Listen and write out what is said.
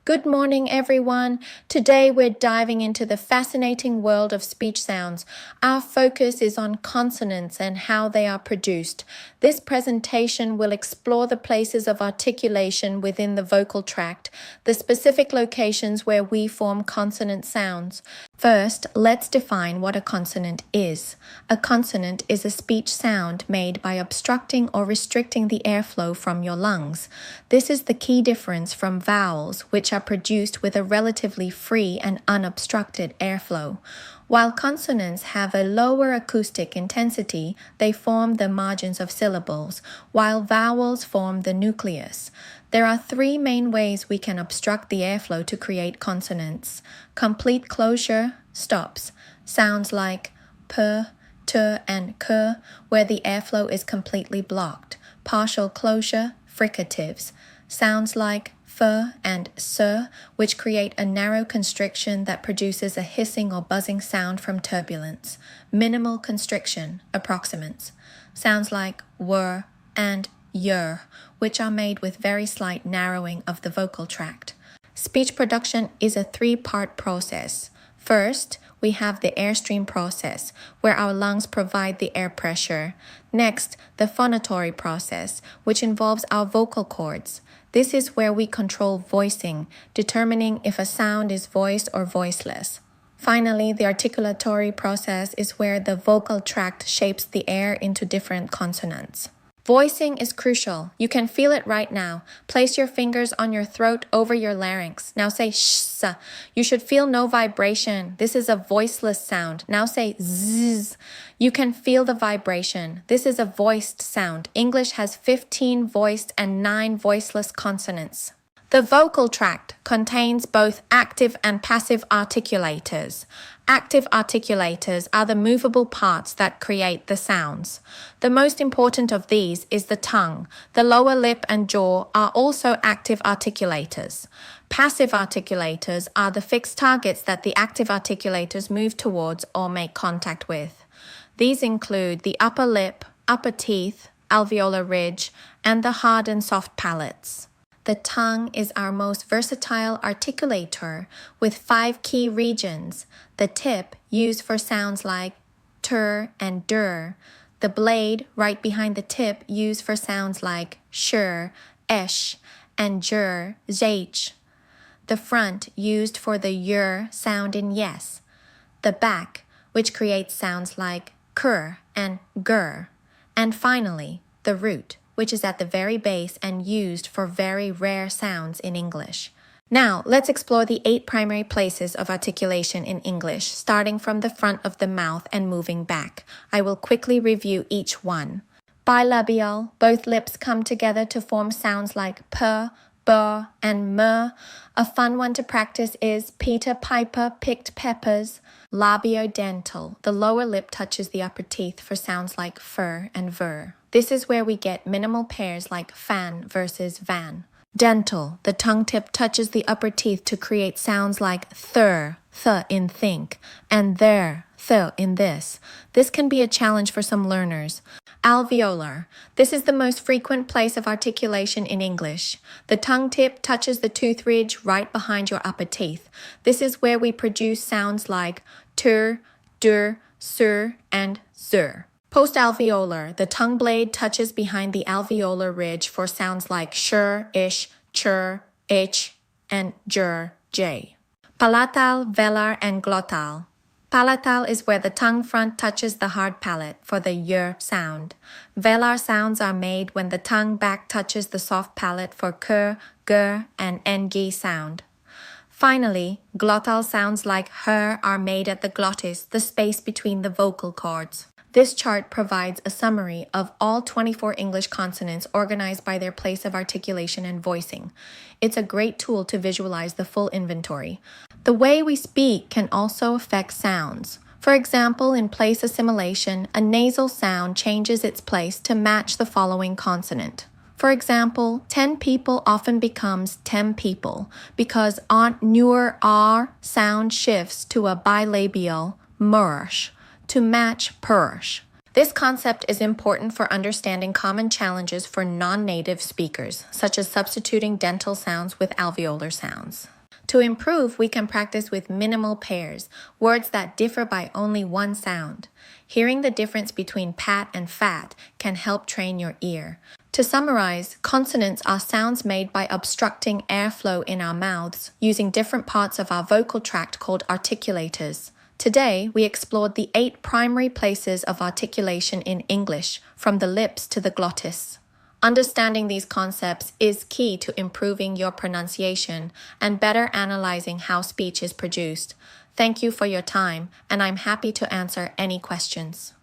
Good morning, everyone. Today we're diving into the fascinating world of speech sounds. Our focus is on consonants and how they are produced. This presentation will explore the places of articulation within the vocal tract, the specific locations where we form consonant sounds. First, let's define what a consonant is. A consonant is a speech sound made by obstructing or restricting the airflow from your lungs. This is the key difference from vowels, which are produced with a relatively free and unobstructed airflow. While consonants have a lower acoustic intensity, they form the margins of syllables, while vowels form the nucleus. There are three main ways we can obstruct the airflow to create consonants. Complete closure, stops, sounds like p, t, and k, where the airflow is completely blocked. Partial closure, fricatives, sounds like f and s, which create a narrow constriction that produces a hissing or buzzing sound from turbulence. Minimal constriction, approximants, sounds like were and yer, which are made with very slight narrowing of the vocal tract. Speech production is a three-part process. First, we have the airstream process, where our lungs provide the air pressure. Next, the phonatory process, which involves our vocal cords. This is where we control voicing, determining if a sound is voiced or voiceless. Finally, the articulatory process is where the vocal tract shapes the air into different consonants. Voicing is crucial. You can feel it right now. Place your fingers on your throat over your larynx. Now say sh. You should feel no vibration. This is a voiceless sound. Now say zzz. You can feel the vibration. This is a voiced sound. English has 15 voiced and 9 voiceless consonants. The vocal tract contains both active and passive articulators. Active articulators are the movable parts that create the sounds. The most important of these is the tongue. The lower lip and jaw are also active articulators. Passive articulators are the fixed targets that the active articulators move towards or make contact with. These include the upper lip, upper teeth, alveolar ridge, and the hard and soft palates. The tongue is our most versatile articulator with 5 key regions. The tip, used for sounds like ter and der. The blade, right behind the tip, used for sounds like sure, esh, and jur, zh. The front, used for the yer sound in yes. The back, which creates sounds like kur and gur. And finally, the root, which is at the very base and used for very rare sounds in English. Now, let's explore the 8 primary places of articulation in English, starting from the front of the mouth and moving back. I will quickly review each one. Bilabial, both lips come together to form sounds like p, b, and m. A fun one to practice is Peter Piper picked peppers. Labiodental, the lower lip touches the upper teeth for sounds like fur and ver. This is where we get minimal pairs like fan versus van. Dental, the tongue tip touches the upper teeth to create sounds like thur, th in think, and there, th in this. This can be a challenge for some learners. Alveolar, this is the most frequent place of articulation in English. The tongue tip touches the tooth ridge right behind your upper teeth. This is where we produce sounds like tur, dur, sur, and zur. Postalveolar, the tongue blade touches behind the alveolar ridge for sounds like sure, ish, chur, ich, and jur, j. Palatal, velar, and glottal. Palatal is where the tongue front touches the hard palate for the yer sound. Velar sounds are made when the tongue back touches the soft palate for ker, ger, and ng sound. Finally, glottal sounds like her are made at the glottis, the space between the vocal cords. This chart provides a summary of all 24 English consonants organized by their place of articulation and voicing. It's a great tool to visualize the full inventory. The way we speak can also affect sounds. For example, in place assimilation, a nasal sound changes its place to match the following consonant. For example, 10 people often becomes 10 people because newer R sound shifts to a bilabial mursh to match pursh. This concept is important for understanding common challenges for non-native speakers, such as substituting dental sounds with alveolar sounds. To improve, we can practice with minimal pairs, words that differ by only one sound. Hearing the difference between pat and fat can help train your ear. To summarize, consonants are sounds made by obstructing airflow in our mouths using different parts of our vocal tract called articulators. Today, we explored the 8 primary places of articulation in English, from the lips to the glottis. Understanding these concepts is key to improving your pronunciation and better analyzing how speech is produced. Thank you for your time, and I'm happy to answer any questions.